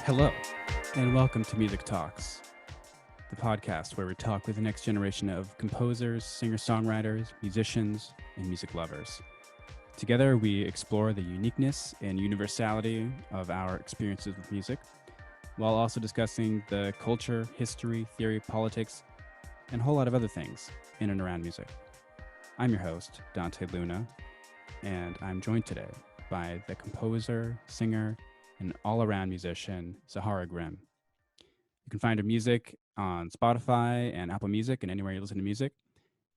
Hello, and welcome to Music Talks, the podcast where we talk with the next generation of composers, singer-songwriters, musicians, and music lovers. Together, we explore the uniqueness and universality of our experiences with music, while also discussing the culture, history, theory, politics, and a whole lot of other things in and around music. I'm your host, Dante Luna, and I'm joined today by the composer, singer, and all-around musician, Sahara Grimm. You can find her music on Spotify and Apple Music and anywhere you listen to music.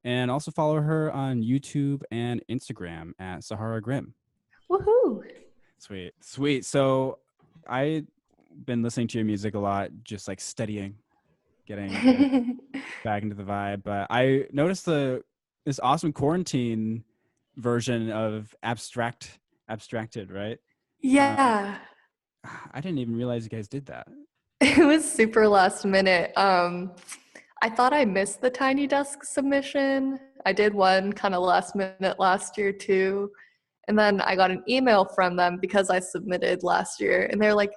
And also follow her on YouTube and Instagram at Sahara Grimm. Woohoo! Sweet. So I've been listening to your music a lot, just like studying, getting back into the vibe. But I noticed this awesome quarantine version of Abstracted, right? Yeah. I didn't even realize you guys did that. It was super last minute. I thought I missed the Tiny Desk submission. I did one kind of last minute last year too. And then I got an email from them because I submitted last year. And they're like,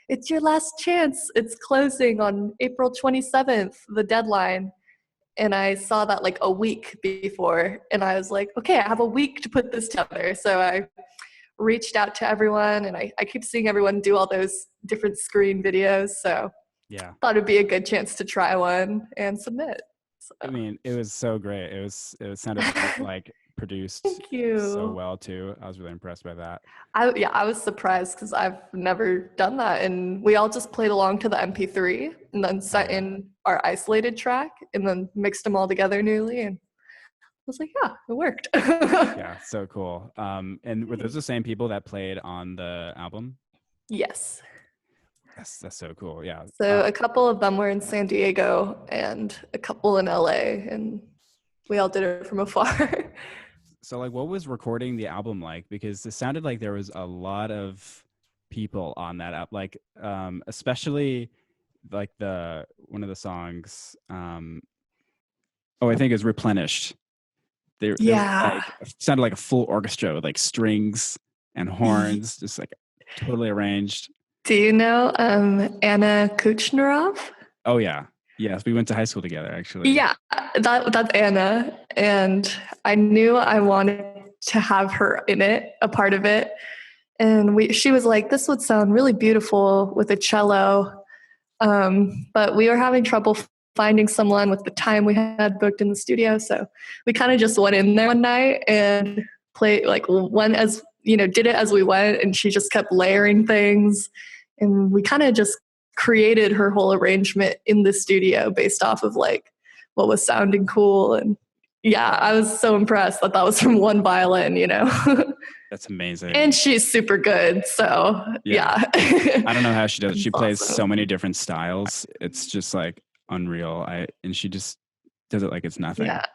it's your last chance. It's closing on April 27th, the deadline. And I saw that like a week before. And I was like, okay, I have a week to put this together. So I reached out to everyone, and I keep seeing everyone do all those different screen videos. So Yeah. thought it'd be a good chance to try one and submit. So. I mean, it was so great. It sounded like produced Thank you. so well too. I was really impressed by that. I was surprised because I've never done that, and we all just played along to the MP3 and then set in our isolated track and then mixed them all together newly, and I was like, yeah, it worked. Yeah, so cool. And were those the same people that played on the album? Yes. That's so cool. Yeah. So a couple of them were in San Diego and a couple in LA, and we all did it from afar. So like, what was recording the album like? Because it sounded like there was a lot of people on that app, like especially like one of the songs. I think is Replenished. There like, it sounded like a full orchestra with like strings and horns, just like totally arranged. Do you know Anna Kuchnarov? Oh yeah. Yes, we went to high school together actually. Yeah, that's Anna, and I knew I wanted to have her in it, a part of it. And she was like, this would sound really beautiful with a cello. But we were having trouble finding someone with the time we had booked in the studio. So we kind of just went in there one night and played like did it as we went. And she just kept layering things. And we kind of just created her whole arrangement in the studio based off of like what was sounding cool. And yeah, I was so impressed that was from one violin, That's amazing. And she's super good. So yeah. I don't know how she does it. She plays awesome. So many different styles. It's just like unreal. And she just does it like it's nothing. Yeah.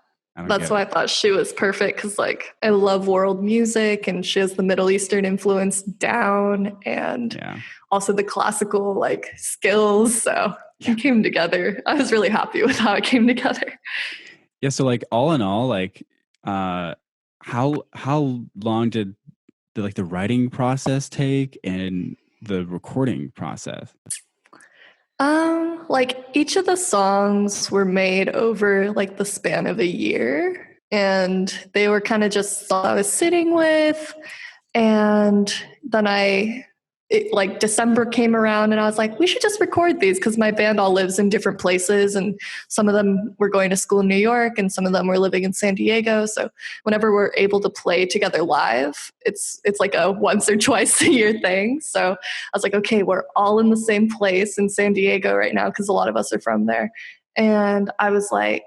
That's why I thought she was perfect, because like I love world music, and she has the Middle Eastern influence down, and also the classical like skills. So it came together. I was really happy with how it came together. Yeah. So like all in all, like how long did the writing process take and the recording process? Like each of the songs were made over like the span of a year, and they were kind of just I was sitting with, and then December came around and I was like, we should just record these, because my band all lives in different places, and some of them were going to school in New York and some of them were living in San Diego. So whenever we're able to play together live, it's like a once or twice a year thing. So I was like, okay, we're all in the same place in San Diego right now, because a lot of us are from there. And I was like,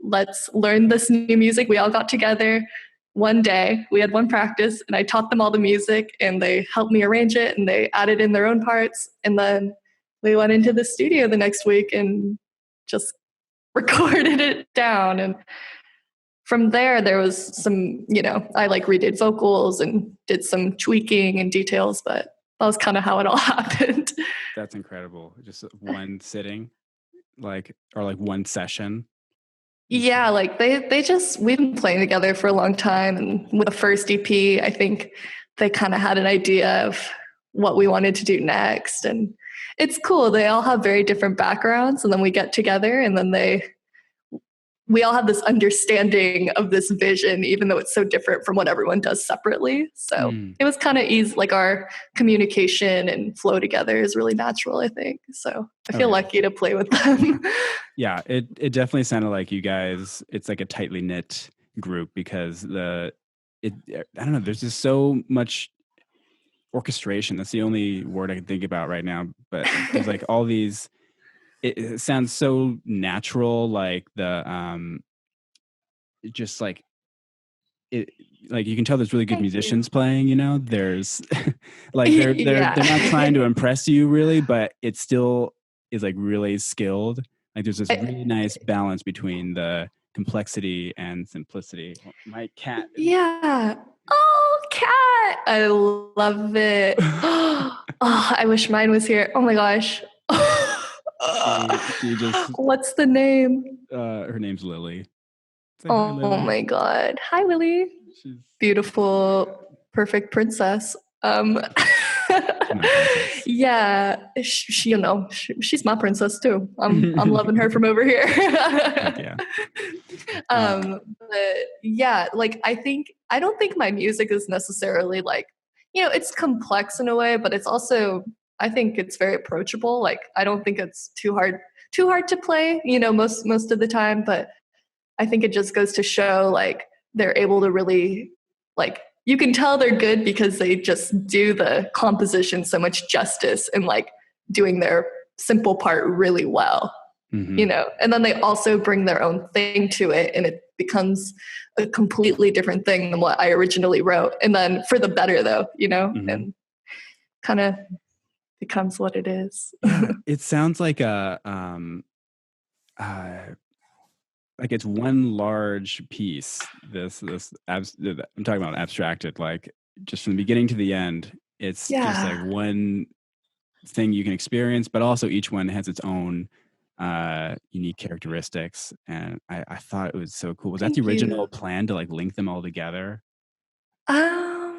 let's learn this new music. We all got together one day, we had one practice, and I taught them all the music, and they helped me arrange it, and they added in their own parts. And then we went into the studio the next week and just recorded it down. And from there was some, I like redid vocals and did some tweaking and details, but that was kind of how it all happened. That's incredible. Just one sitting, or one session. Yeah, like we've been playing together for a long time, and with the first EP, I think they kind of had an idea of what we wanted to do next, and it's cool. They all have very different backgrounds, and then we get together, and then we all have this understanding of this vision, even though it's so different from what everyone does separately. So it was kind of easy. Like our communication and flow together is really natural, I think. So I feel lucky to play with them. Yeah, it definitely sounded like you guys, it's like a tightly knit group because I don't know, there's just so much orchestration. That's the only word I can think about right now. But there's like all these, it sounds so natural, like just like it, like you can tell there's really good musicians playing, there's like they're not trying to impress you really, but it still is like really skilled. Like there's this really nice balance between the complexity and simplicity. My cat. Yeah. Oh, cat. I love it. Oh, I wish mine was here. Oh my gosh. She just. What's the name? Her name's Lily. Say hi, Lily. Oh my God. Hi, Lily. She's beautiful, perfect princess. Yeah, she's my princess too. I'm loving her from over here. Yeah. But yeah, like I don't think my music is necessarily like, it's complex in a way, but it's also, I think it's very approachable. Like I don't think it's too hard to play, most of the time, but I think it just goes to show like they're able to really, like, you can tell they're good because they just do the composition so much justice and like doing their simple part really well, and then they also bring their own thing to it and it becomes a completely different thing than what I originally wrote. And then for the better though, and kind of becomes what it is. Yeah, it sounds like like it's one large piece. I'm talking about abstracted, like just from the beginning to the end. It's just like one thing you can experience, but also each one has its own unique characteristics. And I thought it was so cool. Was that the original plan to like link them all together? I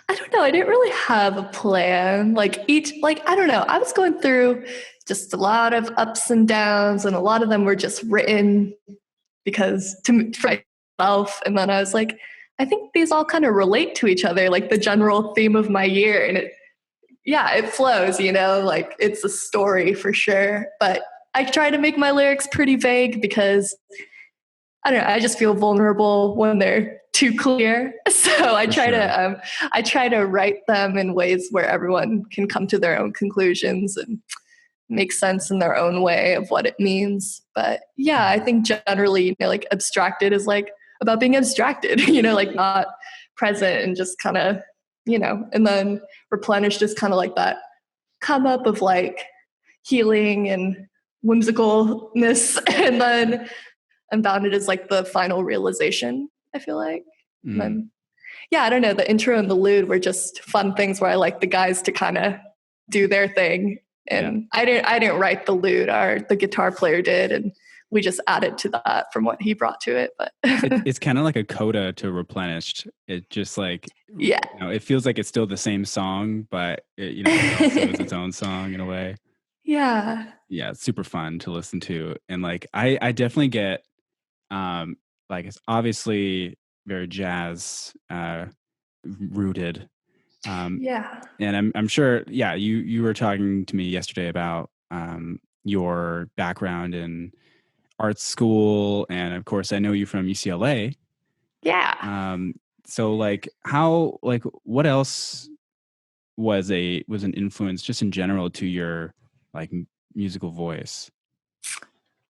don't know. I didn't really have a plan. Like I don't know. I was going through just a lot of ups and downs, and a lot of them were just written because for myself. And then I was like, I think these all kind of relate to each other, like the general theme of my year. And it flows, like it's a story for sure. But I try to make my lyrics pretty vague because I don't know, I just feel vulnerable when they're too clear. So I try to write them in ways where everyone can come to their own conclusions and make sense in their own way of what it means. But yeah, I think generally, like abstracted is like about being abstracted, like not present and just kind of, and then replenished is kind of like that come up of like healing and whimsicalness. And then Unbounded is like the final realization, I feel like. And then, I don't know, the intro and the lewd were just fun things where I like the guys to kind of do their thing. And I didn't write the lewd, the guitar player did, and we just added to that from what he brought to it. But it's kind of like a coda to Replenished. It just like, it feels like it's still the same song, but it also is its own song in a way. Yeah, it's super fun to listen to. And like I definitely get like it's obviously very jazz rooted. And I'm sure, you were talking to me yesterday about your background in art school, and of course I know you from UCLA. So like what else was an influence just in general to your like musical voice?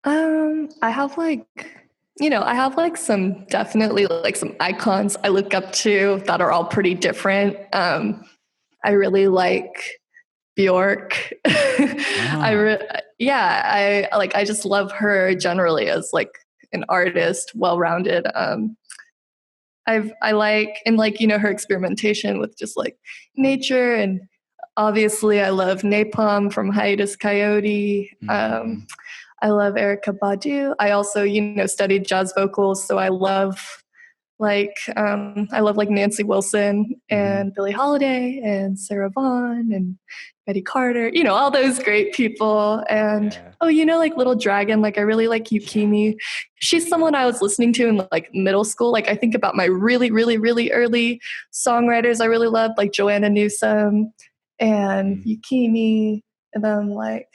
I have some definitely like some icons I look up to that are all pretty different. I really like Bjork. I just love her generally as like an artist, well-rounded. I like, and like, her experimentation with just like nature, and obviously I love Napalm from Hiatus Coyote. I love Erykah Badu. I also, studied jazz vocals, so I love Like, I love like Nancy Wilson Mm-hmm. and Billie Holiday and Sarah Vaughan and Betty Carter, you know, all those great people. And Yeah. oh, you know, like Little Dragon, like I really like Yukimi. She's someone I was listening to in like middle school. Like I think about my really, really, really early songwriters I really loved, like Joanna Newsom and Mm. Yukimi. And then like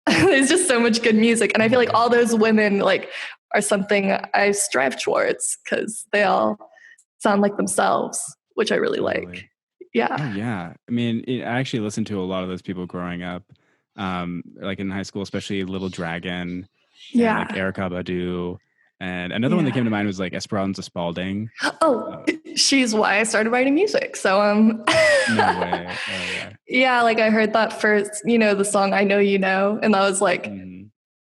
there's just so much good music. And I feel like Yeah. all those women like are something I strive towards because they all sound like themselves, which I really like. Totally. Yeah. Oh yeah. I mean, I actually listened to a lot of those people growing up, like in high school, especially Little Dragon and like Yeah. Erica Badu. And another one that Yeah. came to mind was like Esperanza Spalding. Oh, she's why I started writing music. So No way. Oh yeah. yeah, like I heard that first, you know, the song I Know You Know, and I was like, Mhm.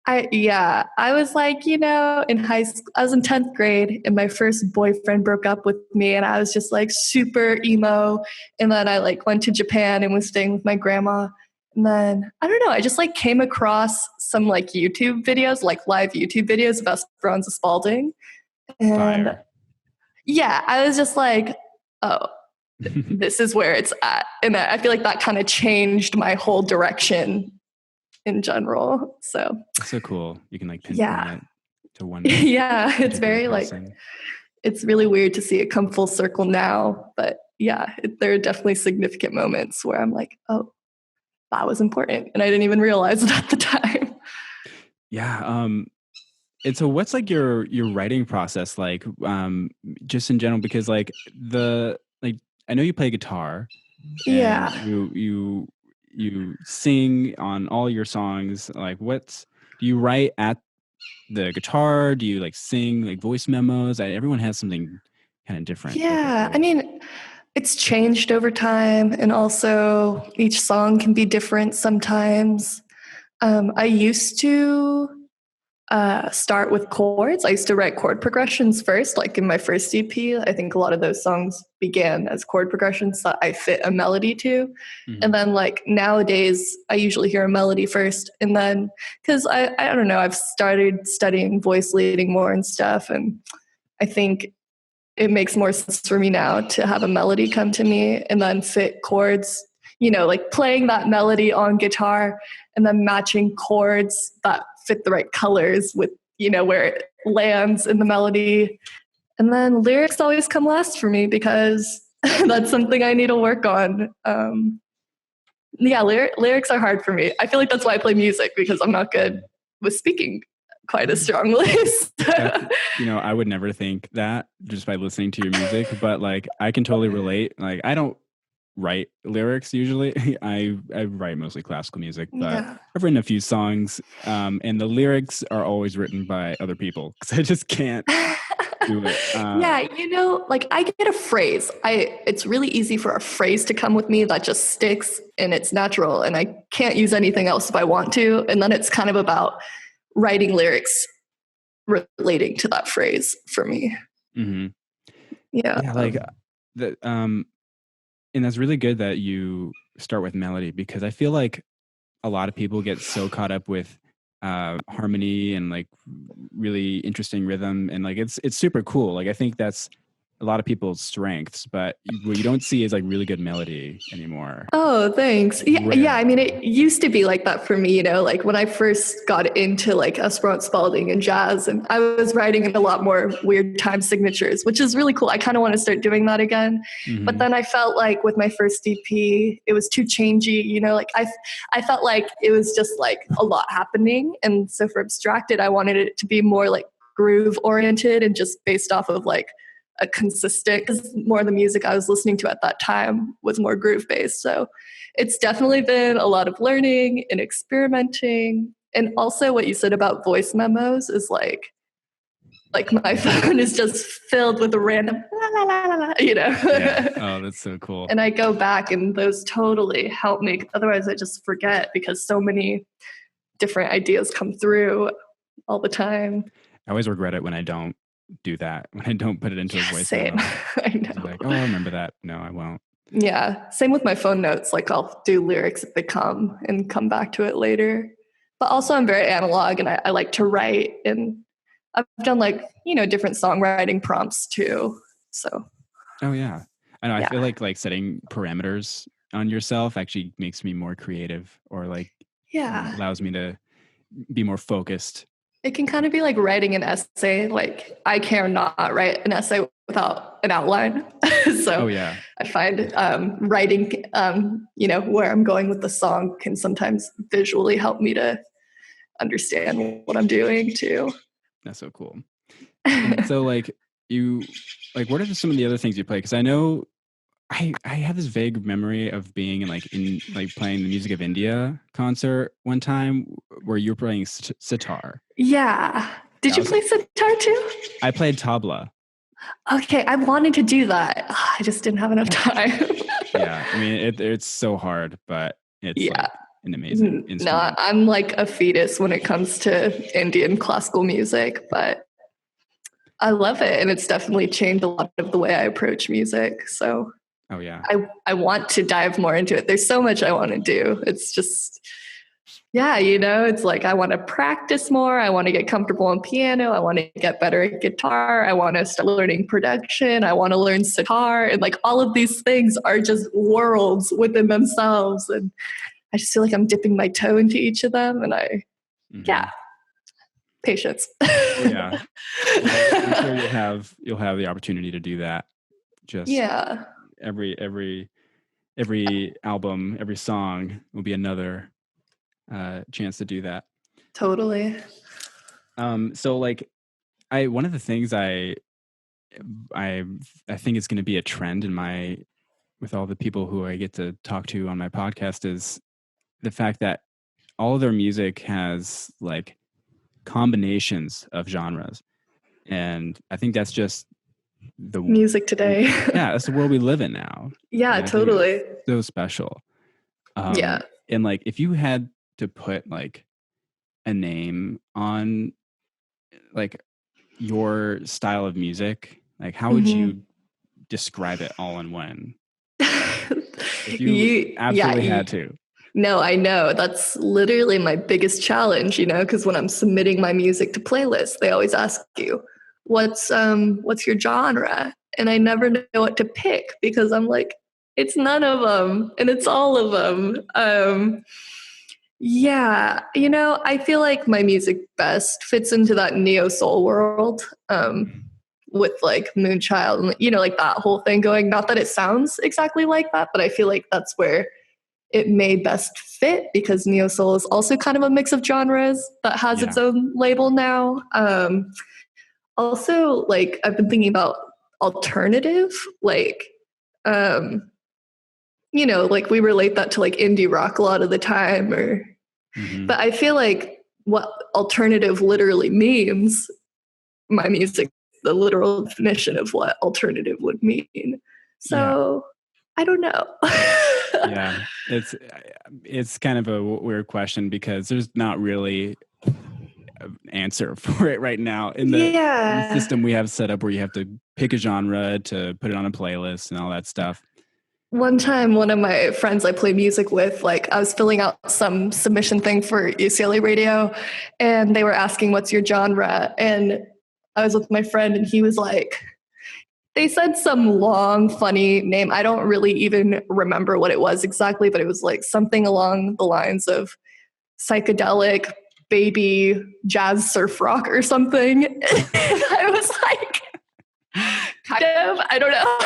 I was like, you know, in high school, I was in 10th grade and my first boyfriend broke up with me and I was just like super emo. And then I like went to Japan and was staying with my grandma. And then I don't know, I just like came across some like YouTube videos, like live YouTube videos of Esperanza Spalding. And Fire. yeah, I was just like, oh, this is where it's at. And I feel like that kind of changed my whole direction in general. So It's so cool. You can like pinpoint yeah. it to one Yeah, it's particular very like, person. it's really weird to see it come full circle now. But yeah, there are definitely significant moments where I'm like, oh, that was important. And I didn't even realize it at the time. Yeah. And so what's like your writing process like, just in general? Because like I know you play guitar and Yeah. you sing on all your songs. Like do you write at the guitar? Do you like sing like voice memos? Everyone has something kind of different that they Yeah. I do. mean, it's changed over time. And also, each song can be different sometimes. I used to start with chords. I used to write chord progressions first, like in my first EP. I think a lot of those songs began as chord progressions that I fit a melody to. And Mhm. then, like nowadays, I usually hear a melody first. And then, because I don't know, I've started studying voice leading more and stuff. And I think it makes more sense for me now to have a melody come to me and then fit chords, you know, like playing that melody on guitar and then matching chords that fit the right colors with, you know, where it lands in the melody. And then lyrics always come last for me because that's something I need to work on. Yeah, lyrics are hard for me. I feel like that's why I play music because I'm not good Mhm. with speaking quite as Yeah. strongly. That's, I would never think that just by listening to your music, but like I can totally relate. Like I don't write lyrics usually. I write mostly classical music, but Yeah. I've written a few songs, and the lyrics are always written by other people because I just can't do it. Yeah, you know, like I get a phrase. It's really easy for a phrase to come with me that just sticks and it's natural and I can't use anything else if I want to. And then it's kind of about writing lyrics relating to that phrase for me. Hmm. Yeah. Yeah, like the and that's really good that you start with melody because I feel like a lot of people get so caught up with harmony and like really interesting rhythm and like it's super cool. Like I think that's a lot of people's strengths, but what you don't see is like really good melody anymore. Oh, thanks. Yeah, yeah. I Rare. mean, it used to be like that for me, you know, like when I first got into like Esperanza Spalding and jazz, and I was writing in a lot more weird time signatures, which is really cool. I kind of want to start doing that again. But Hmm. then I felt like with my first EP, it was too changey, you know, like I felt like it was just like a lot happening. And so for Abstracted, I wanted it to be more like groove oriented and just based off of like a consistent, because more of the music I was listening to at that time was more groove based. So it's definitely been a lot of learning and experimenting. And also what you said about voice memos is like my phone is just filled with a random la la la la, la, you know. Yeah. Oh, that's so cool. And I go back and those totally help me. Otherwise I just forget because so many different ideas come through all the time. I always regret it when I don't do that, when I don't put it into a Yeah, voice same. memo. I It's know. like, oh, I'll remember that. No, I won't. Yeah, same with my phone notes. Like I'll do lyrics if they come and come back to it later. But also, I'm very analog and I like to write. And I've done like, different songwriting prompts too. So, Oh yeah. I know. I feel yeah. like setting parameters on yourself actually makes me more creative, or like Yeah. allows me to be more focused. It can kind of be like writing an essay. Like, I cannot write an essay without an outline. Oh So yeah. I find writing, where I'm going with the song can sometimes visually help me to understand what I'm doing too. That's so cool. And so what are some of the other things you play? Because I know I have this vague memory of being in playing the Music of India concert one time where you were playing sitar. Yeah. Did That you was play sitar too? I played tabla. Okay, I wanted to do that. I just didn't have enough time. Yeah, I mean it's so hard, but it's Yeah. like an amazing No, instrument. I'm like a fetus when it comes to Indian classical music, but I love it. And it's definitely changed a lot of the way I approach music. So Oh yeah, I want to dive more into it. There's so much I want to do. It's just, yeah, it's like I want to practice more. I want to get comfortable on piano. I want to get better at guitar. I want to start learning production. I want to learn sitar. And like all of these things are just worlds within themselves. And I just feel like I'm dipping my toe into each of them. And yeah, patience. Oh yeah. I'm sure you'll have the opportunity to do that. Just Yeah. every album, every song will be another chance to do that. Totally. So one of the things I think it's going to be a trend with all the people who I get to talk to on my podcast is the fact that all of their music has like combinations of genres. And I think that's just the music today. Yeah, that's the world we live in now. Yeah, And I think totally. it's so special. Yeah. And like if you had to put like a name on like your style of music, like how would you describe it all in one? If you absolutely had to. No, I know. That's literally my biggest challenge, because when I'm submitting my music to playlists, they always ask you, what's your genre? And I never know what to pick because I'm like, it's none of them and it's all of them. Yeah, I feel like my music best fits into that neo soul world. With like Moonchild and like that whole thing going. Not that it sounds exactly like that, but I feel like that's where it may best fit because neo soul is also kind of a mix of genres that has its own label now. Also, like I've been thinking about alternative, like like we relate that to like indie rock a lot of the time, but I feel like what alternative literally means, my music, the literal definition of what alternative would mean. So I don't know. Yeah, it's kind of a weird question because there's not really an answer for it right now in the system we have set up where you have to pick a genre to put it on a playlist and all that stuff. One time, one of my friends I play music with, like I was filling out some submission thing for UCLA radio and they were asking, what's your genre? And I was with my friend and he was like, they said some long, funny name. I don't really even remember what it was exactly, but it was like something along the lines of psychedelic baby jazz surf rock or something. And I was like, kind of, I don't know.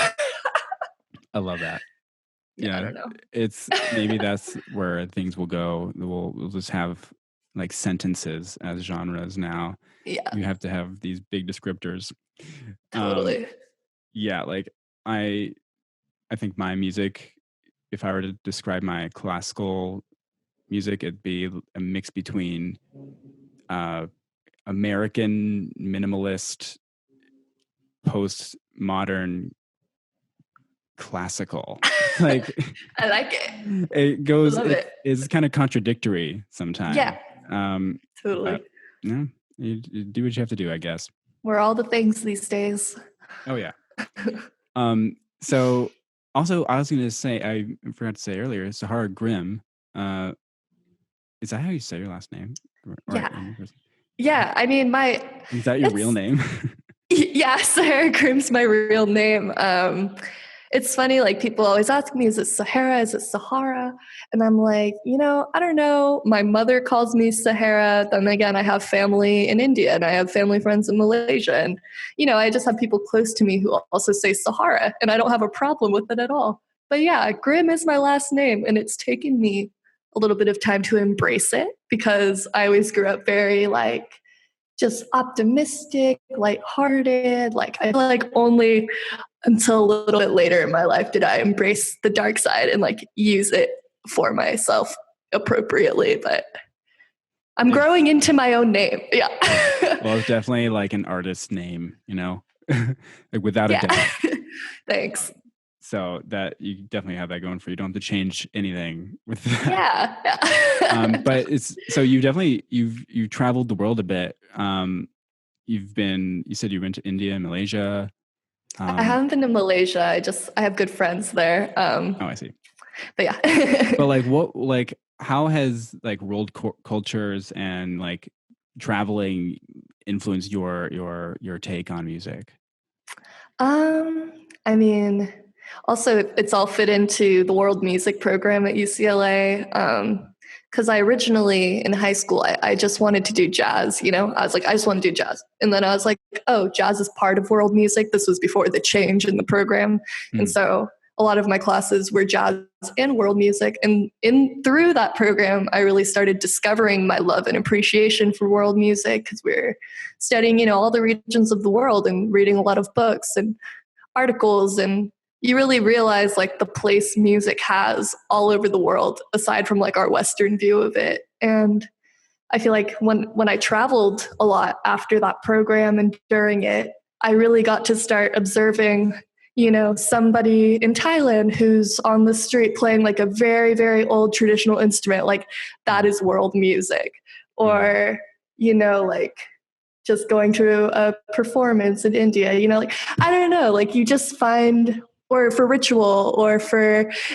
I love that. Yeah, I don't know. It's maybe that's where things will go. We'll just have like sentences as genres now. Yeah. You have to have these big descriptors. Totally. Yeah, like I think my music, if I were to describe my classical music, it'd be a mix between American minimalist, postmodern classical. Like I like it. it goes. I love it. It's kind of contradictory sometimes. Yeah. Totally. You do what you have to do, I guess. We're all the things these days. Oh yeah. So also I was going to say, I forgot to say earlier, Sahara Grimm. Is that how you say your last name? Yeah. Yeah. I mean, Is that your real It's name? yeah, Sahara Grim's my real name. It's funny, like people always ask me, is it Sahara? Is it Sahara? And I'm like, I don't know. My mother calls me Sahara. Then again, I have family in India and I have family friends in Malaysia. And, I just have people close to me who also say Sahara, and I don't have a problem with it at all. But yeah, Grim is my last name, and it's taken me a little bit of time to embrace it because I always grew up very like just optimistic, lighthearted. Like I feel like only until a little bit later in my life did I embrace the dark side and like use it for myself appropriately. But I'm It's growing into my own name. Yeah. well, it's definitely like an artist's name, like without a Yeah. doubt. Thanks. So that you definitely have that going for you. You don't have to change anything with that. Yeah. But it's so you've traveled the world a bit. You said you went to India and Malaysia. I haven't been to Malaysia. I have good friends there. Oh, I see. But yeah. But how has like world cultures and like traveling influenced your take on music? I mean, also it's all fit into the world music program at UCLA. Because I originally in high school, I just wanted to do jazz. I was like, I just want to do jazz, and then I was like, oh, jazz is part of world music. This was before the change in the program, and so a lot of my classes were jazz and world music. And through that program, I really started discovering my love and appreciation for world music because we're studying, all the regions of the world and reading a lot of books and articles, and you really realize like the place music has all over the world aside from like our western view of it. And I feel like when I traveled a lot after that program and during it, I really got to start observing, somebody in Thailand who's on the street playing like a very, very old traditional instrument. Like that is world music. Or, like just going to a performance in India, like, I don't know, like you just find, or for ritual, or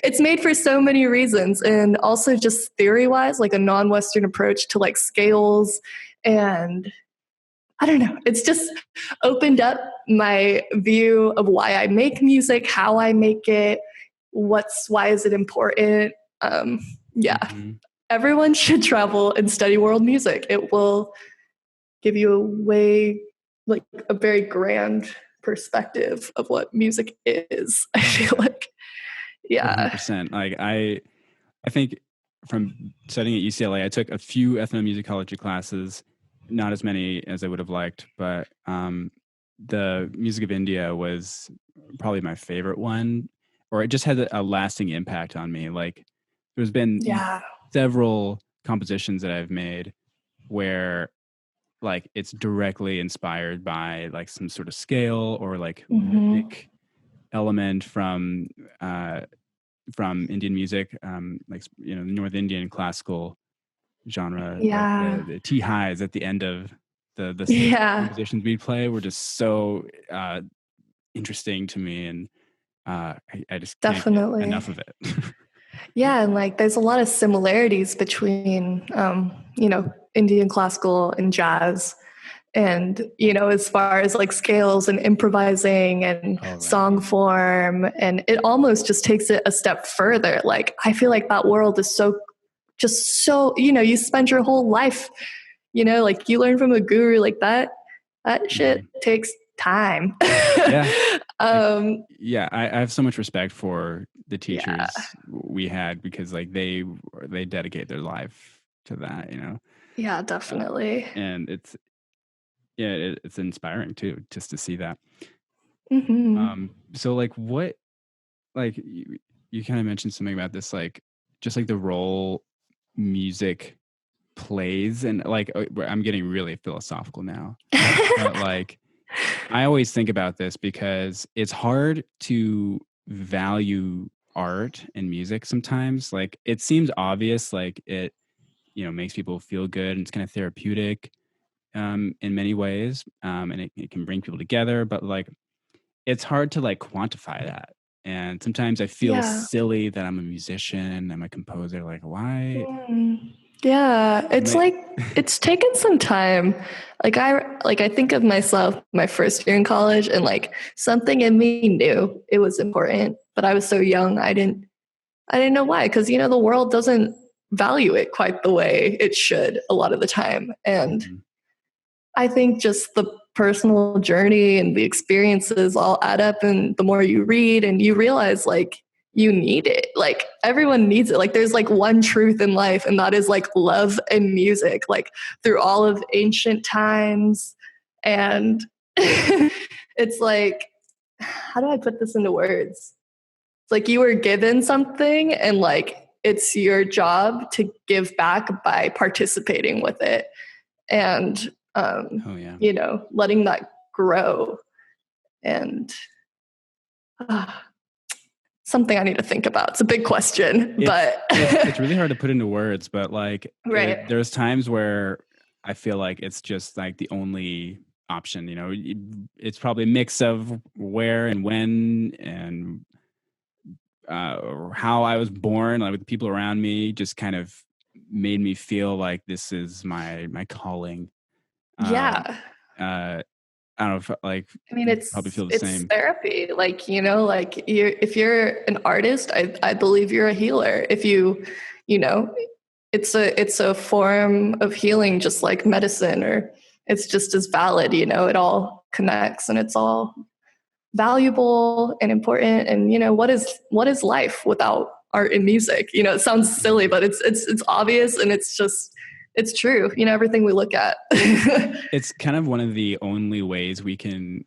it's made for so many reasons. And also just theory wise, like a non-Western approach to like scales. And I don't know, it's just opened up my view of why I make music, how I make it, why is it important. Yeah, everyone should travel and study world music. It will give you like a very grand perspective of what music is. I feel like, yeah, 100%. Like I think from studying at UCLA, I took a few ethnomusicology classes, not as many as I would have liked, but the music of India was probably my favorite one, or it just had a lasting impact on me. Like there's been several compositions that I've made where like it's directly inspired by like some sort of scale or like rhythmic element from Indian music, like North Indian classical genre. Like the T highs at the end of the compositions we play were just so interesting to me, and I just definitely can't get enough of it. Yeah, and like there's a lot of similarities between Indian classical and jazz. And, as far as like scales and improvising and song form, and it almost just takes it a step further. Like, I feel like that world is so, you spend your whole life, like you learn from a guru like that shit takes time. Yeah. I have so much respect for the teachers we had because like they dedicate their life to that, Yeah, definitely. And it's inspiring too, just to see that. So like what, like you kind of mentioned something about this, like just like the role music plays, and like I'm getting really philosophical now, but like I always think about this because it's hard to value art and music sometimes. Like it seems obvious, like it makes people feel good and it's kind of therapeutic in many ways, and it can bring people together, but like it's hard to like quantify that. And sometimes I feel silly that I'm a musician, I'm a composer. Like why? Yeah, it's like it's taken some time. I think of myself my first year in college, and like something in me knew it was important, but I was so young I didn't know why, because the world doesn't value it quite the way it should a lot of the time. And Mhm. I think just the personal journey and the experiences all add up. And the more you read and you realize, like, you need it. Like, everyone needs it. Like, there's like one truth in life, and that is like love and music, like, through all of ancient times. And it's like, how do I put this into words? It's like you were given something, and like it's your job to give back by participating with it. And Oh yeah. letting that grow. And uh, something I need to think about. It's a big question, but it's really hard to put into words, but like right. there's times where I feel like it's just like the only option, it's probably a mix of where and when and how I was born, like with the people around me just kind of made me feel like this is my calling. Um, Yeah. uh, I don't know if like I mean, you probably feel the it's same. therapy. Like, if you're an artist, I believe you're a healer. If you know, it's a form of healing, just like medicine, or it's just as valid. It all connects, and it's all valuable and important. And what is life without art and music? It sounds silly, but it's obvious, and it's true. Everything we look at. It's kind of one of the only ways we can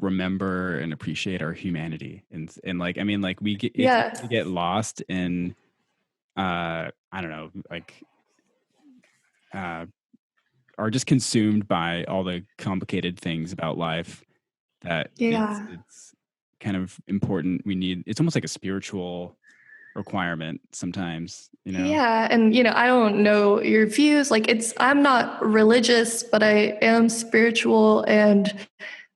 remember and appreciate our humanity, and like I mean, like it's Yeah. easy to get lost in I don't know, like uh are just consumed by all the complicated things about life that it's Yeah. it's kind of important. It's almost like a spiritual requirement sometimes. Yeah, and I don't know your views. Like, I'm not religious, but I am spiritual, and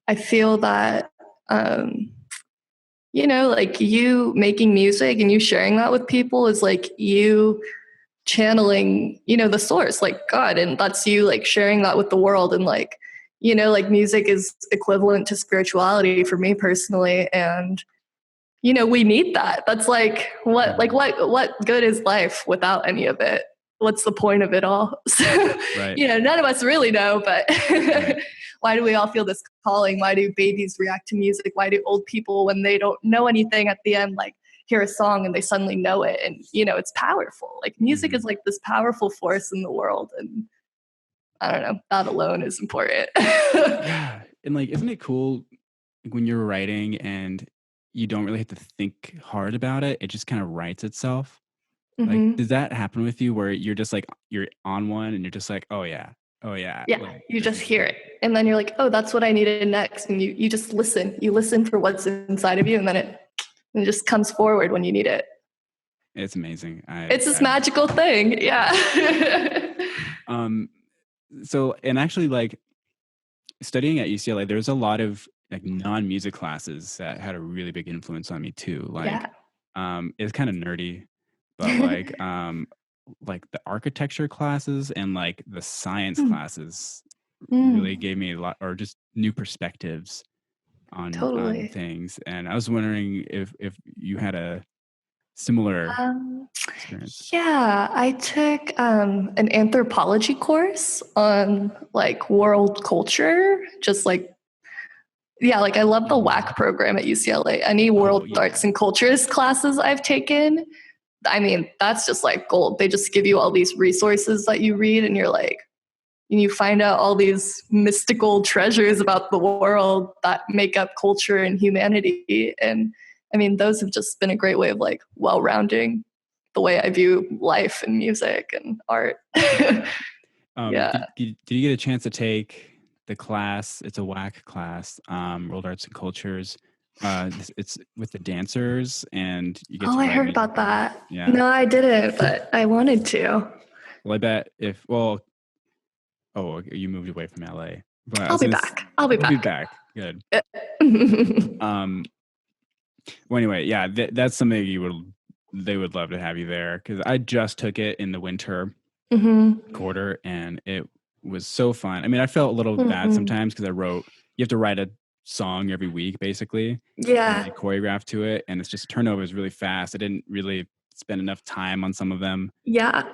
I feel that like, you making music and you sharing that with people is like you channeling, the source, like God, and that's you like sharing that with the world. And like, like, music is equivalent to spirituality for me personally. And we need that. That's like what good is life without any of it? What's the point of it all? So, Right. none of us really know, but Right. why do we all feel this calling? Why do babies react to music? Why do old people, when they don't know anything at the end, like, hear a song and they suddenly know it? And it's powerful. Like, music is like this powerful force in the world, and I don't know, that alone is important. Yeah. And like, isn't it cool when you're writing and you don't really have to think hard about it? It just kind of writes itself. Like, Hmm. does that happen with you where you're just like, you're on one and you're just like, oh yeah, Yeah, like you this just is hear it. And then you're like, oh, that's what I needed next. And you just listen. You listen for what's inside of you, and then it just comes forward when you need it. it's amazing. It's this magical thing. Yeah. Um, so, and actually, like studying at UCLA, there's a lot of like non-music classes that had a really big influence on me too. Like, Yeah. it's kind of nerdy, but like the architecture classes and like the science classes really Mm, gave me a lot, or just new perspectives on totally. things. And I was wondering if you had a similar Um, experience. yeah, I took an anthropology course on like world culture, just like, yeah, like, I love the Mhm. WAC program at UCLA. Any Oh world yeah. arts and cultures classes I've taken, I mean, that's just like gold. They just give you all these resources that you read, and you're like, and you find out all these mystical treasures about the world that make up culture and humanity. And I mean, those have just been a great way of like well-rounding the way I view life and music and art. Yeah. Yeah. Did you get a chance to take the class? It's a WAC class, World Arts and Cultures. It's with the dancers, and you get Oh, to I write heard music about on it. that. Yeah. No, I didn't, but I wanted to. Well, I bet if oh, you moved away from LA, but I I'll was be gonna. back. I'll be You'll be back. back. Good. Um. Well, anyway, yeah, that's something they would love to have you there because I just took it in the winter. quarter, and it was so fun. I mean, I felt a little bad sometimes because you have to write a song every week basically, Yeah. and they choreograph to it, and it's just turnover is really fast. I didn't really spend enough time on some of them. Yeah,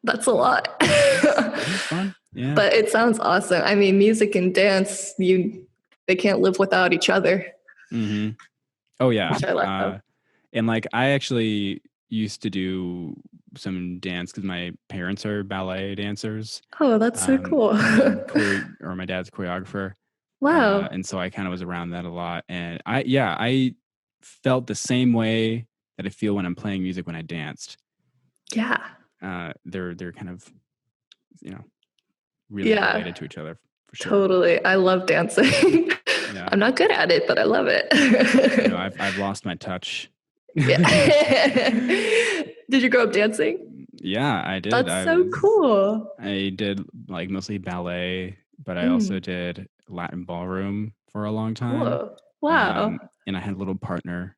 that's a lot. It was fun. Yeah. But it sounds awesome. I mean, music and dance, they can't live without each other. Mm-hmm. Oh yeah. Which I love. And like I actually used to do some dance because my parents are ballet dancers. Oh, that's so cool. My dad's choreographer. Wow. And so I kind of was around that a lot. And I felt the same way that I feel when I'm playing music when I danced. Yeah. They're kind of, really related to each other for sure. Totally. I love dancing. Yeah. I'm not good at it, but I love it. I've lost my touch. Yeah. Did you grow up dancing? Yeah, I did. That's so cool. I did like mostly ballet, but I also did Latin ballroom for a long time. Whoa. Wow. And I had a little partner.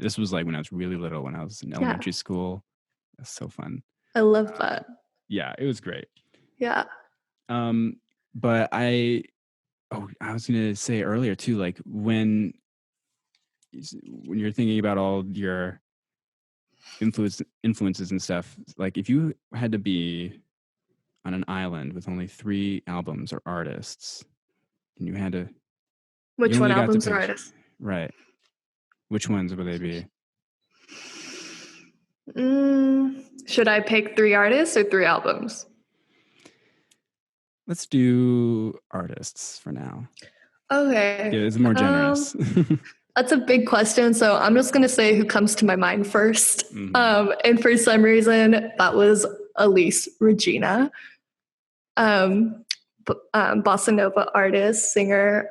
This was like when I was really little, when I was in elementary school. It was so fun. I love that. Yeah, it was great. Yeah. But I was gonna say earlier too, like when you're thinking about all your influences and stuff, like if you had to be on an island with only 3 albums or artists, and you had to, which one albums or artists? Right. Which ones would they be? Should I pick 3 artists or 3 albums? Let's do artists for now. Okay. Yeah, it's more generous. That's a big question, so I'm just going to say who comes to my mind first. And for some reason, that was Elise Regina, bossa nova artist, singer,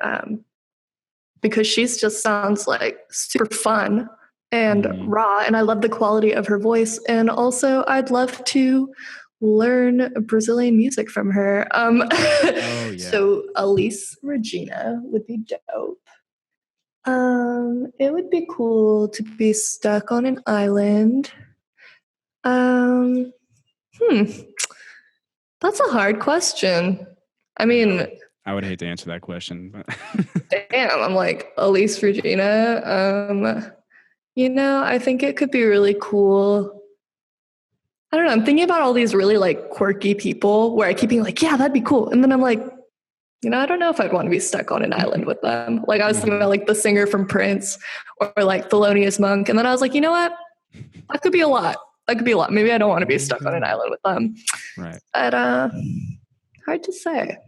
because she just sounds like super fun and raw, and I love the quality of her voice. And also, I'd love to learn Brazilian music from her. So Elise Regina would be dope. It would be cool to be stuck on an island. That's a hard question. I mean, I would hate to answer that question, but damn, I'm like Elise Regina. I think it could be really cool. I don't know. I'm thinking about all these really like quirky people where I keep being like, yeah, that'd be cool. And then I'm like, I don't know if I'd want to be stuck on an island with them. Like I was thinking about like the singer from Prince or like Thelonious Monk. And then I was like, you know what? That could be a lot. Maybe I don't want to be stuck on an island with them. Right. But hard to say.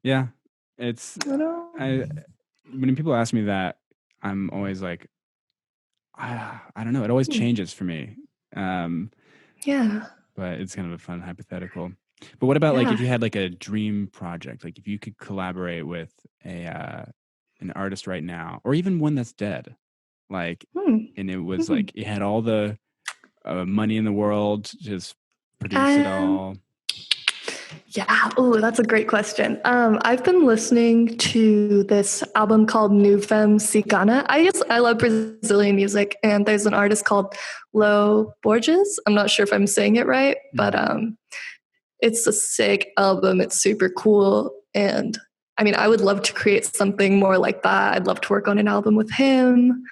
Yeah. When people ask me that, I'm always like, I don't know. It always changes for me. Yeah. But it's kind of a fun hypothetical. But what about like if you had like a dream project, like if you could collaborate with an artist right now, or even one that's dead, like, and it was like it had all the money in the world, just produce it all. Yeah. Oh, that's a great question. I've been listening to this album called New Femme Cigana. I love Brazilian music, and there's an artist called Lo Borges. I'm not sure if I'm saying it right, but it's a sick album. It's super cool. And I mean, I would love to create something more like that. I'd love to work on an album with him.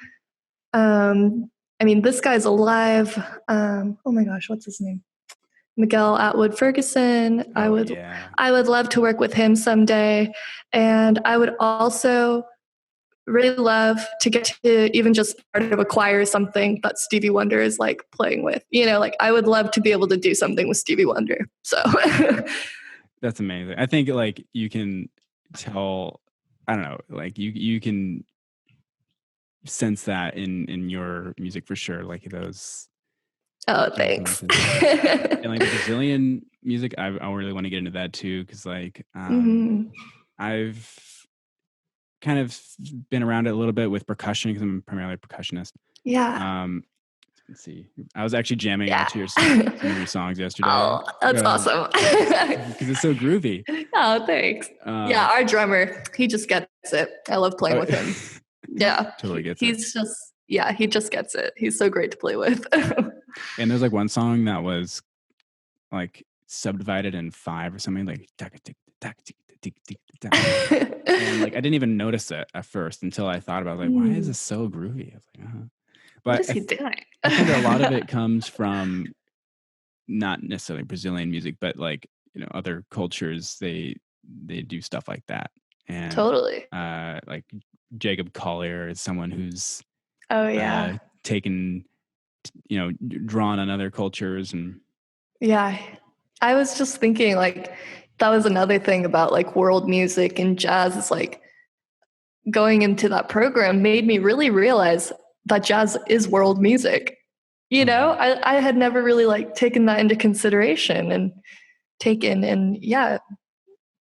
I mean, this guy's alive. Oh my gosh, what's his name? Miguel Atwood Ferguson. I would love to work with him someday. And I would also really love to get to even just part of a choir or something that Stevie Wonder is like playing with. Like I would love to be able to do something with Stevie Wonder. So that's amazing. I think like you can tell, I don't know, like you can sense that in your music for sure. Like those. Oh, thanks. And like the Brazilian music, I really want to get into that too, because like I've kind of been around it a little bit with percussion because I'm primarily a percussionist. Yeah. Let's see. I was actually jamming out to some of your songs yesterday. Oh, that's awesome. Because it's so groovy. Oh, thanks. Yeah, our drummer, he just gets it. I love playing with him. Yeah. Totally gets it. He just gets it. He's so great to play with. And there's like one song that was like subdivided in 5 or something, like and like I didn't even notice it at first until I thought about like, why is this so groovy? I was like, What But is he doing? I think a lot of it comes from not necessarily Brazilian music, but like, other cultures, they do stuff like that. And Totally. like Jacob Collier is someone who's Oh yeah. taken, drawn on other cultures. And Yeah. I was just thinking like that was another thing about like world music and jazz is like going into that program made me really realize that jazz is world music. You know, I had never really like taken that into consideration and yeah,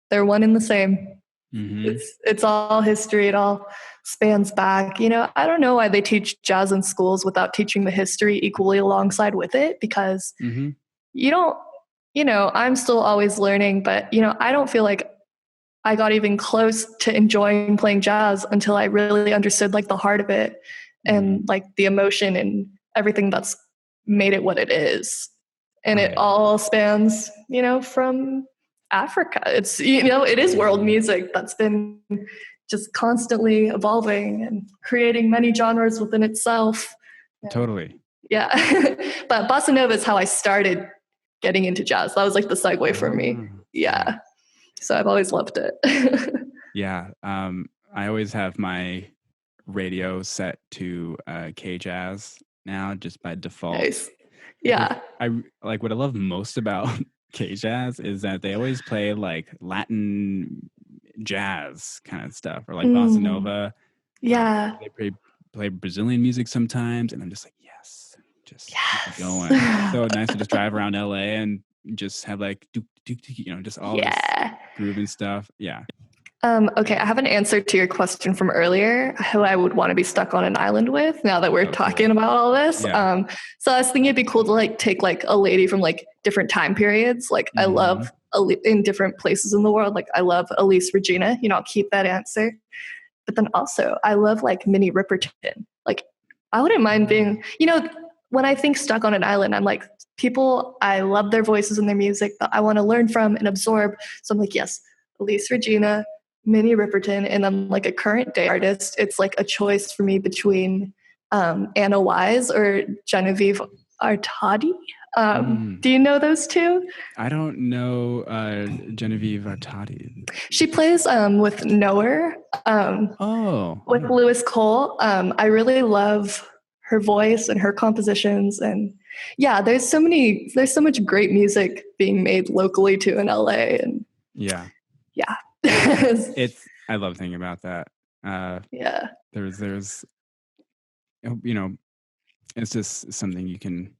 they're one and the same. It's all history. It all spans back. You know, I don't know why they teach jazz in schools without teaching the history equally alongside with it because you don't, I'm still always learning, but, I don't feel like I got even close to enjoying playing jazz until I really understood like the heart of it and like the emotion and everything that's made it what it is. And it all spans, from Africa. It's, it is world music that's been just constantly evolving and creating many genres within itself. Totally. Yeah. But bossa nova is how I started getting into jazz. That was like the segue for me. Yeah. So I've always loved it. Yeah. I always have my radio set to K-Jazz now, just by default. Nice. Yeah. What I love most about K-Jazz is that they always play like Latin jazz kind of stuff, or like bossa nova. Yeah. They play Brazilian music sometimes, and I'm just like, yes, just keep going. It's so nice to just drive around LA and just have like just all this groove and stuff. Yeah. Okay, I have an answer to your question from earlier, who I would want to be stuck on an island with now that we're talking about all this. Yeah. So I was thinking it'd be cool to like take like a lady from like different time periods. Like I love in different places in the world. Like I love Elise Regina, I'll keep that answer. But then also I love like Minnie Riperton. Like I wouldn't mind being, when I think stuck on an island, I'm like people, I love their voices and their music that I want to learn from and absorb. So I'm like, yes, Elise Regina, Minnie Riperton, and then like a current day artist. It's like a choice for me between Anna Wise or Genevieve Artadi. Do you know those two? I don't know Genevieve Artadi. She plays with Knower. With Lewis Cole. I really love her voice and her compositions, and yeah, there's so much great music being made locally too in LA, and yeah. I love thinking about that. Yeah. There's it's just something you can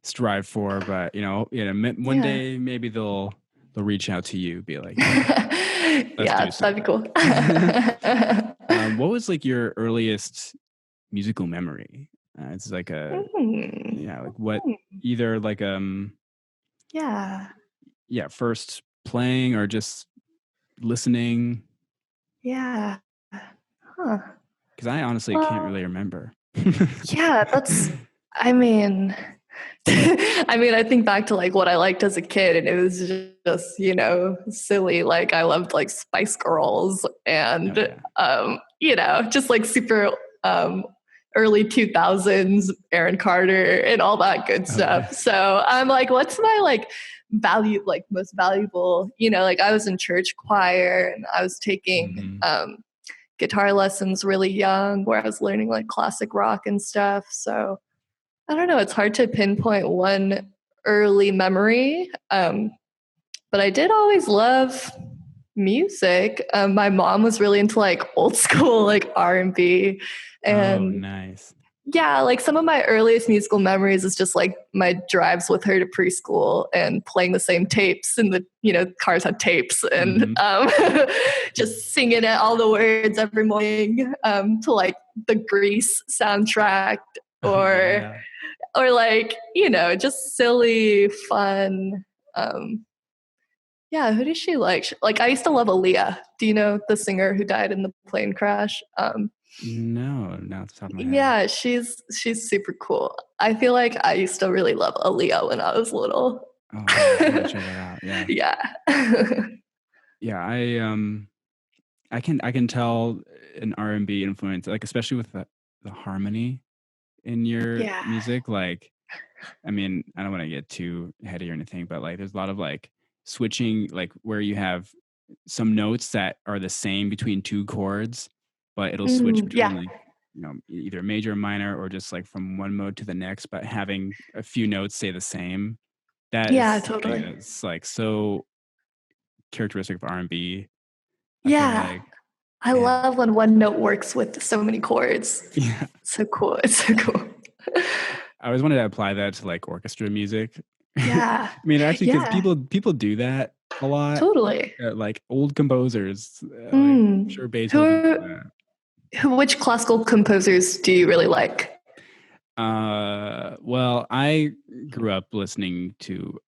strive for, but one day maybe they'll reach out to you, be like, yeah, that'd be cool. What was like your earliest musical memory? It's like what either like first playing or just listening. Yeah. Because I honestly can't really remember. Yeah, I think back to like what I liked as a kid, and it was just, silly. Like I loved like Spice Girls and, just like super early 2000s Aaron Carter and all that good stuff. So I'm like, what's my like most valuable, like I was in church choir and I was taking guitar lessons really young where I was learning like classic rock and stuff. So I don't know. It's hard to pinpoint one early memory. But I did always love music. My mom was really into like old school, like R&B. And nice. Yeah, like some of my earliest musical memories is just like my drives with her to preschool and playing the same tapes, and cars had tapes, and just singing it all the words every morning to like the Grease soundtrack or like, just silly, fun. Who does she like? Like I used to love Aaliyah. Do you know the singer who died in the plane crash? No, not off the top of my head. Yeah, she's super cool. I feel like I used to really love Aaliyah when I was little. Oh, I gotta check that out. Yeah. Yeah. Yeah, I can tell an R&B influence, like especially with the harmony in your Yeah. music. Like, I mean, I don't want to get too heady or anything, but like there's a lot of like switching, like where you have some notes that are the same between two chords, but it'll switch between Yeah. like, either major or minor or just like from one mode to the next, but having a few notes stay the same. That is Yeah, something totally. that's like so characteristic of R&B, I feel Yeah. like. I And love when one note works with so many chords. yeah, So cool. It's so cool. I always wanted to apply that to like orchestra music. I Yeah. mean, actually, because Yeah. people do that a lot. Totally. Like old composers, like I'm Mm. sure Beethoven did Who, that. which classical composers do you really like? Well, I grew up listening to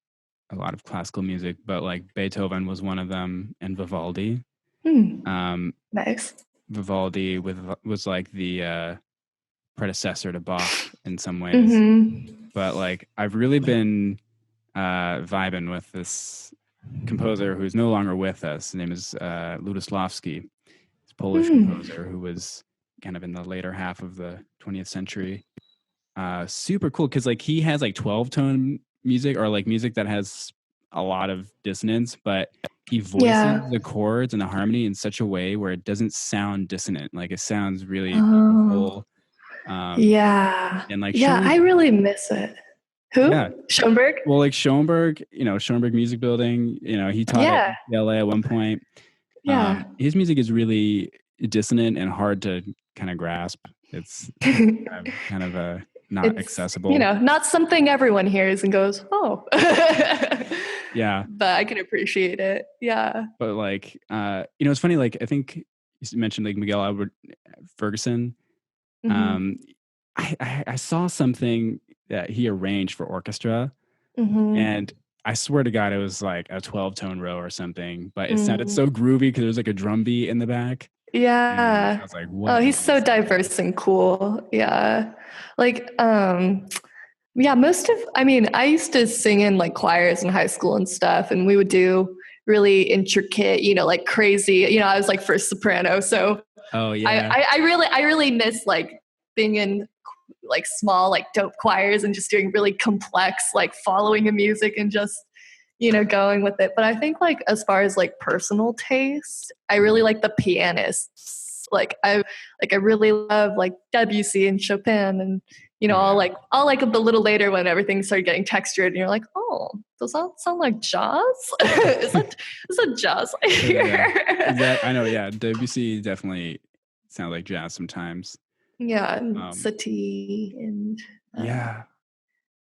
a lot of classical music, but like Beethoven was one of them, and Vivaldi. Hmm. Um, Nice. Vivaldi was like the predecessor to Bach in some ways. Mm-hmm. But like I've really been vibing with this composer who's no longer with us. His name is Lutoslawski. He's a Polish Mm. composer who was kind of in the later half of the 20th century. Super cool because like he has like 12 tone music, or like music that has a lot of dissonance, but he Yeah. voices the chords and the harmony in such a way where it doesn't sound dissonant. Like it sounds really Oh, beautiful. Um, yeah. and like Yeah, I really miss it. yeah. Who? Schoenberg? Well, like Schoenberg, Schoenberg Music Building, he taught at Yeah. UCLA at one point. Yeah. His music is really dissonant and hard to kind of grasp. It's kind of not It's, accessible. not something everyone hears and goes, oh. Yeah. But I can appreciate it. Yeah. But like, it's funny. Like, I think you mentioned like Miguel Albert Ferguson. Mm-hmm. Um, I saw something that he arranged for orchestra, Mm-hmm. and I swear to God, it was like a 12-tone row or something, but it sounded Mm. so groovy because there was like a drum beat in the back. And I Yeah. was like, Oh, what he's so is this? diverse and cool. Yeah. Like, yeah, I used to sing in like choirs in high school and stuff, and we would do really intricate, like crazy, I was like first soprano. So Oh, I, yeah. I really miss like being in like small, like dope choirs and just doing really complex, like following the music and just, going with it. But I think like as far as like personal taste, I really like the pianists. I really love like Debussy and Chopin and Oh, all yeah. like a little later when everything started getting textured and you're like, oh, does that sound like jazz? is that jazz like Yeah. here? Exactly. I know. Yeah. Debussy definitely sounds like jazz sometimes. Yeah, and Um, Satie and yeah.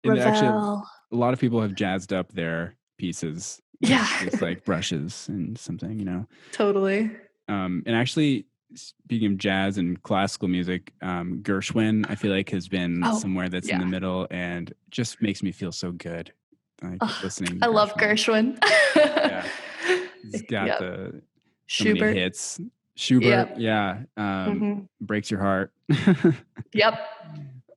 And actually, Ravel. a lot of people have jazzed up their pieces with Yeah, just like brushes and something. totally. And actually, speaking of jazz and classical music, Gershwin, I feel like has been Oh, somewhere that's in yeah. the middle and just makes me feel so good. Like Oh, listening to I love Gershwin. Gershwin. Yeah, he's got Yep. so many Schubert. hits. Schubert, Yep. yeah, Hmm. breaks your heart. Yep.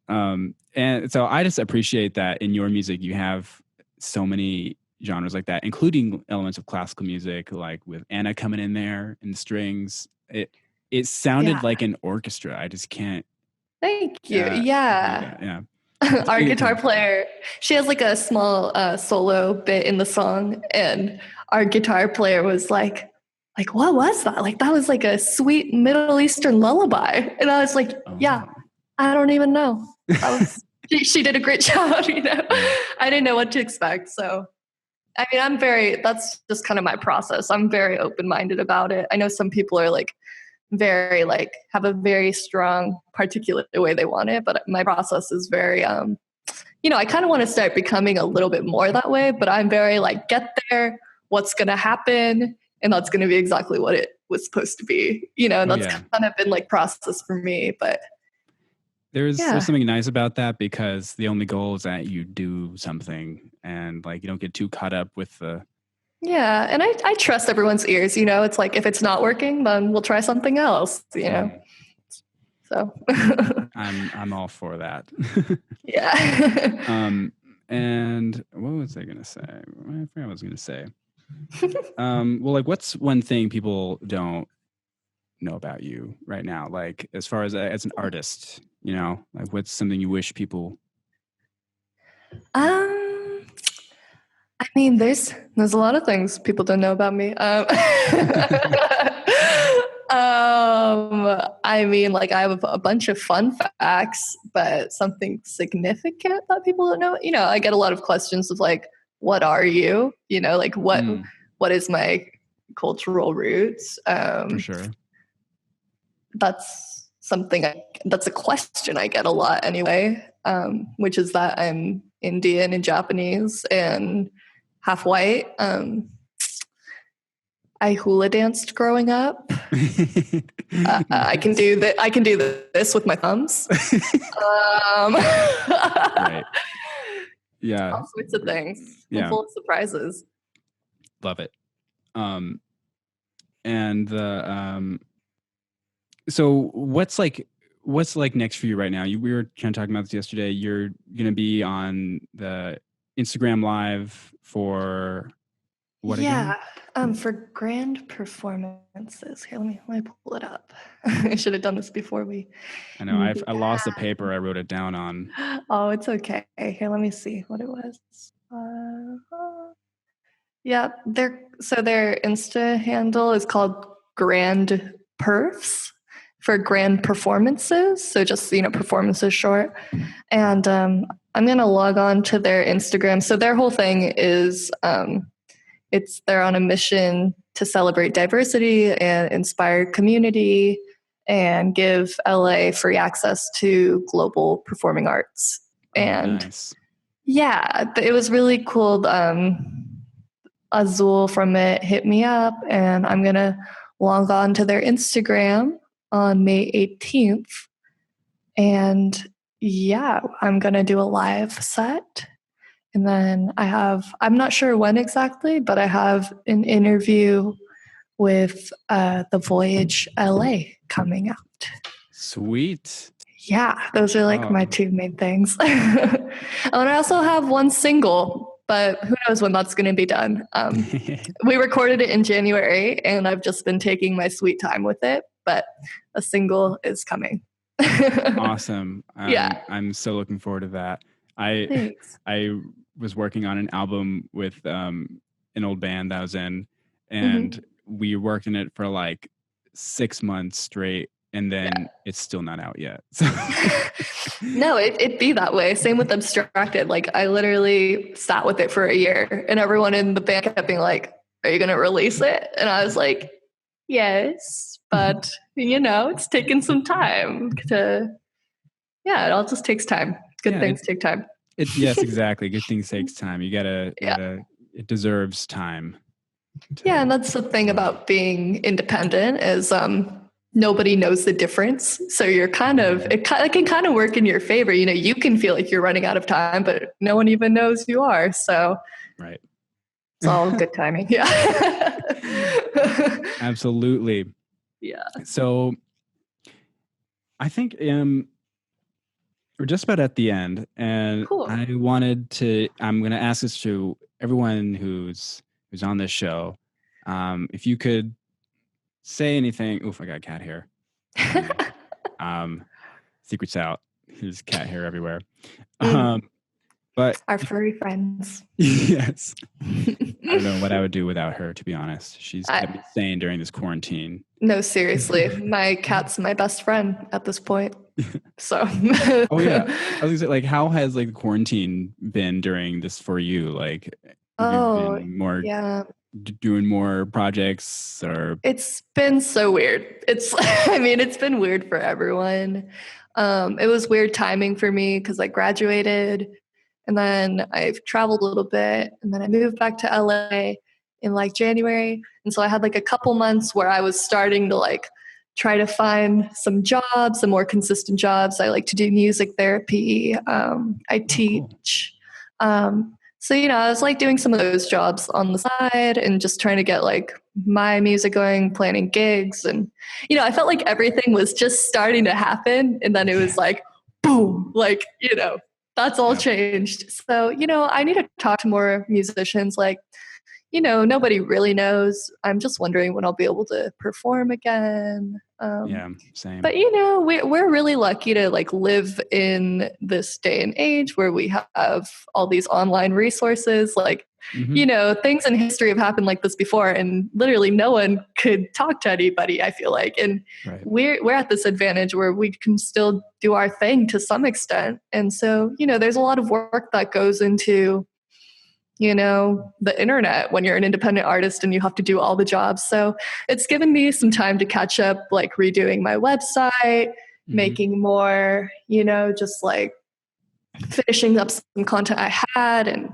And so I just appreciate that in your music you have so many genres like that, including elements of classical music, like with Anna coming in there and the strings. It sounded Yeah. like an orchestra. I just can't Thank you. do Yeah. that. Yeah. Our Something guitar interesting. player, she has like a small solo bit in the song, and our guitar player was like, what was that? Like that was like a sweet Middle Eastern lullaby. And I was like, yeah, Oh. I don't even know. That was she did a great job. Yeah. I didn't know what to expect. So I mean, that's just kind of my process. I'm very open-minded about it. I know some people are like very like have a very strong particular way they want it, but my process is very I kind of want to start becoming a little bit more that way, but I'm very like get there, what's going to happen, and that's going to be exactly what it was supposed to be, and Oh that's yeah. kind of been like process for me, but There's yeah. something nice about that because the only goal is that you do something and like you don't get too caught up with the Yeah, and I trust everyone's ears, it's like if it's not working, then we'll try something else. Mhm. So I'm all for that. yeah. um And what was I gonna say? I forgot what I was gonna say. Well, like, what's one thing people don't know about you right now? Like, as far as an artist, like, what's something you wish people? Um, I mean, there's a lot of things people don't know about me. I mean, like I have a bunch of fun facts, but something significant that people don't know. I get a lot of questions of like, "What are you?" Like what is my cultural roots? For sure. That's that's a question I get a lot anyway. Which is that I'm Indian and Japanese and half white. I hula danced growing up. I can do that. I can do this with my thumbs. Right. Yeah. All sorts of things. Yeah. I'm full of surprises. Love it. And so what's like next for you right now? We were trying to talk about this yesterday. You're gonna be on the Instagram Live for what again? For grand performances. Here, let me pull it up. I should have done this before we. I know I lost the paper I wrote it down on. Oh, it's okay. Here, let me see what it was. Yeah, their Insta handle is called Grand Perfs for grand performances. So just performances short. And I'm gonna log on to their Instagram. So their whole thing is they're on a mission to celebrate diversity and inspire community and give LA free access to global performing arts. And nice. Yeah, it was really cool. Azul from it hit me up, and I'm going to log on to their Instagram on May 18th. And yeah, I'm going to do a live set. And then I'm not sure when exactly, but I have an interview with The Voyage LA coming out. Sweet. Yeah, those are like my two main things. And I also have one single, but who knows when that's going to be done. We recorded it in January, and I've just been taking my sweet time with it, but a single is coming. Awesome. Yeah. I'm so looking forward to that. I was working on an album with an old band that I was in, and we worked in it for like 6 months straight, and then it's still not out yet. So. No, it'd be that way. Same with Abstracted. Like I literally sat with it for a year, and everyone in the band kept being like, "Are you going to release it?" And I was like, "Yes, but it's taken some time to." Yeah, it all just takes time. Good things take time. Yes, exactly. Good things takes time. You gotta. It deserves time. Yeah, and that's the thing about being independent is nobody knows the difference. So you're it can kind of work in your favor. You can feel like you're running out of time, but no one even knows you are. So right. It's all good timing. Yeah. Absolutely. Yeah. So I think we're just about at the end, and cool. I'm going to ask this to everyone who's on this show. If you could say anything. Oof, I got cat hair. Secret's out. There's cat hair everywhere. But our furry friends. Yes. I don't know what I would do without her, to be honest. She's kept me sane during this quarantine. No, seriously. My cat's my best friend at this point. So. Oh yeah. I was gonna say, like, how has the quarantine been during this for you? Like, have you been doing more projects, or? It's been so weird. It's been weird for everyone. It was weird timing for me because I graduated, and then I've traveled a little bit, and then I moved back to LA in January. And so I had a couple months where I was starting to try to find some jobs, some more consistent jobs. I like to do music therapy. I teach. Cool. So, I was doing some of those jobs on the side and just trying to get my music going, planning gigs. And, I felt like everything was just starting to happen. And then it was boom, That's all Yep. changed. So, I need to talk to more musicians. Like, nobody really knows. I'm just wondering when I'll be able to perform again. Yeah, same. But we're really lucky to like live in this day and age where we have all these online resources. Like, things in history have happened like this before, and literally no one could talk to anybody, I feel like. And Right. we're at this advantage where we can still do our thing to some extent. And so, there's a lot of work that goes into the internet when you're an independent artist and you have to do all the jobs. So it's given me some time to catch up, like redoing my website, making more, just like finishing up some content I had and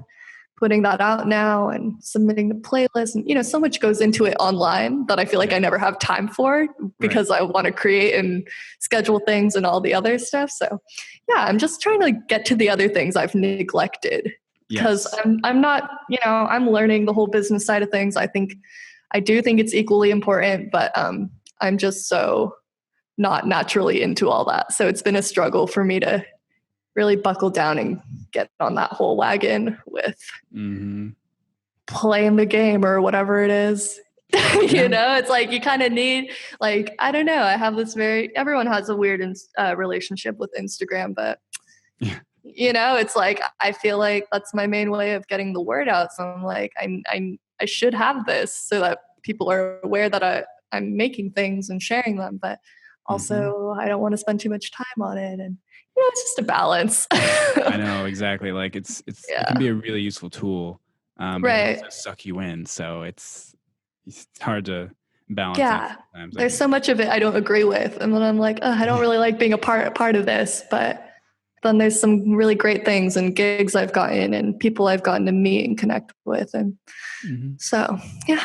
putting that out now and submitting the playlist. And, so much goes into it online that I feel like I never have time for because I want to create and schedule things and all the other stuff. So yeah, I'm just trying to get to the other things I've neglected. Because I'm not, I'm learning the whole business side of things. I do think it's equally important, but I'm just so not naturally into all that. So it's been a struggle for me to really buckle down and get on that whole wagon with playing the game or whatever it is. It's like you kind of need, like, I don't know. I have this everyone has a weird relationship with Instagram, but it's like I feel like that's my main way of getting the word out. So I'm like, I should have this so that people are aware that I'm making things and sharing them, but also I don't want to spend too much time on it. And it's just a balance. I know, exactly. Like it can be a really useful tool, but it also suck you in. So it's hard to balance. Yeah, there's so much of it I don't agree with, and then I'm like, I don't really like being a part of this, but then there's some really great things and gigs I've gotten and people I've gotten to meet and connect with. And so, yeah,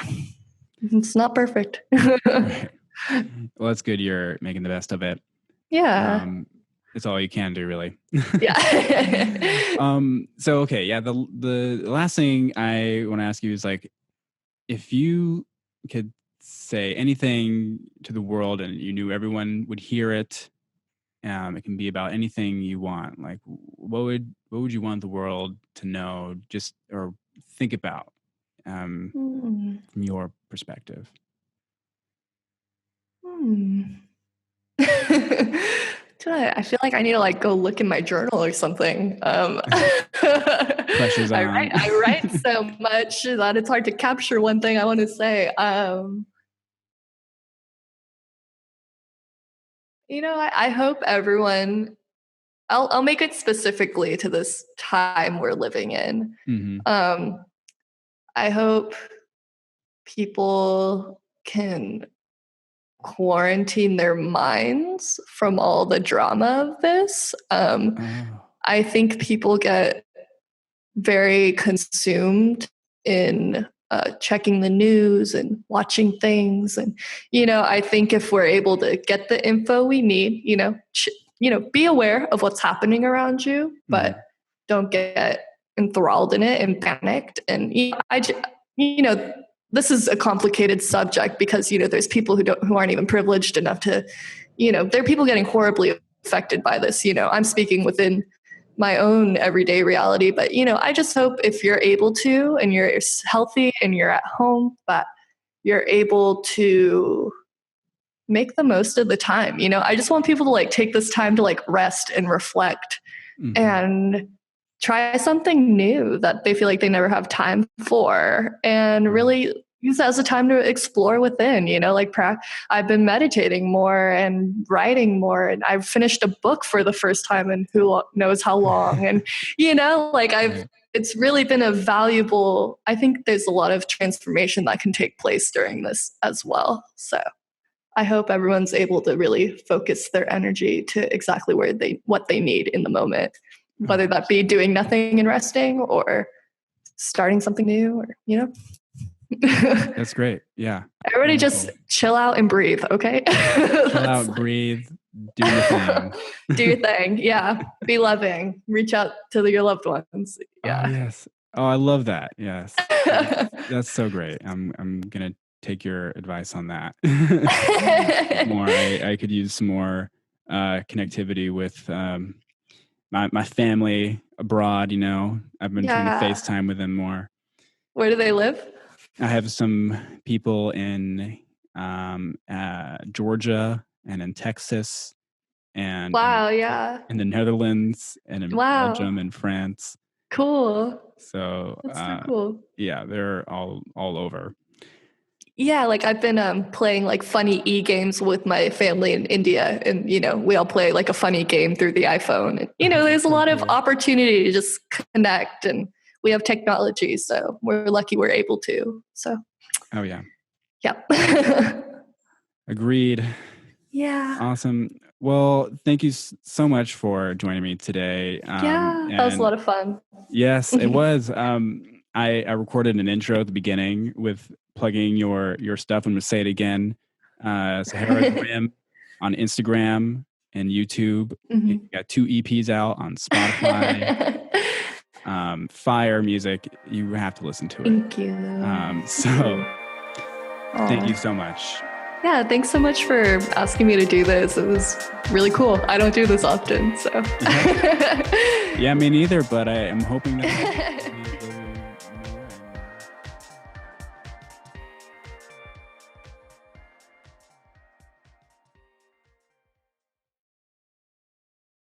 it's not perfect. Right. Well, that's good. You're making the best of it. Yeah. It's all you can do, really. Yeah. So, okay. Yeah. The last thing I want to ask you is like, if you could say anything to the world and you knew everyone would hear it, it can be about anything you want. Like, what would you want the world to know, just or think about, from your perspective? I feel like I need to like go look in my journal or something. Pressure's on. I write so much that it's hard to capture one thing I want to say. I hope everyone. I'll make it specifically to this time we're living in. I hope people can quarantine their minds from all the drama of this. I think people get very consumed in checking the news and watching things. And, I think if we're able to get the info we need, be aware of what's happening around you, but don't get enthralled in it and panicked. And, this is a complicated subject because, there's people who aren't even privileged enough to, there are people getting horribly affected by this. I'm speaking within my own everyday reality, but, I just hope if you're able to, and you're healthy and you're at home, but you're able to make the most of the time. I just want people to like take this time to like rest and reflect and try something new that they feel like they never have time for, and really use that as a time to explore within, like I've been meditating more and writing more, and I've finished a book for the first time in who knows how long. And, it's really been a valuable, I think there's a lot of transformation that can take place during this as well. So I hope everyone's able to really focus their energy to exactly what they need in the moment, whether that be doing nothing and resting or starting something new, or, That's great. Yeah. Everybody just chill out and breathe. Okay. Chill out, breathe, do your thing. Do your thing. Yeah. Be loving, reach out to your loved ones. Yeah. Oh, yes. Oh, I love that. Yes. That's so great. I'm going to take your advice on that. More. I could use some more connectivity with my family abroad. I've been trying to FaceTime with them more. Where do they live? I have some people in Georgia and in Texas and Wow, in the Netherlands and in Belgium and France. Cool. So that's so cool. Yeah, they're all over. Yeah, like I've been playing like funny games with my family in India, and we all play like a funny game through the iPhone. And, there's a lot of opportunity to just connect, and we have technology, so we're lucky we're able to. So. Oh yeah. Yeah. Agreed. Yeah. Awesome. Well, thank you so much for joining me today. That was a lot of fun. Yes, it was. I recorded an intro at the beginning with plugging your stuff. I'm going to say it again. Sahara's Rim on Instagram and YouTube. Mm-hmm. You got 2 EPs out on Spotify. Fire music. You have to listen to it. Thank you. Thank you so much. Yeah, thanks so much for asking me to do this. It was really cool. I don't do this often, so. Yeah, me neither, but I am hoping that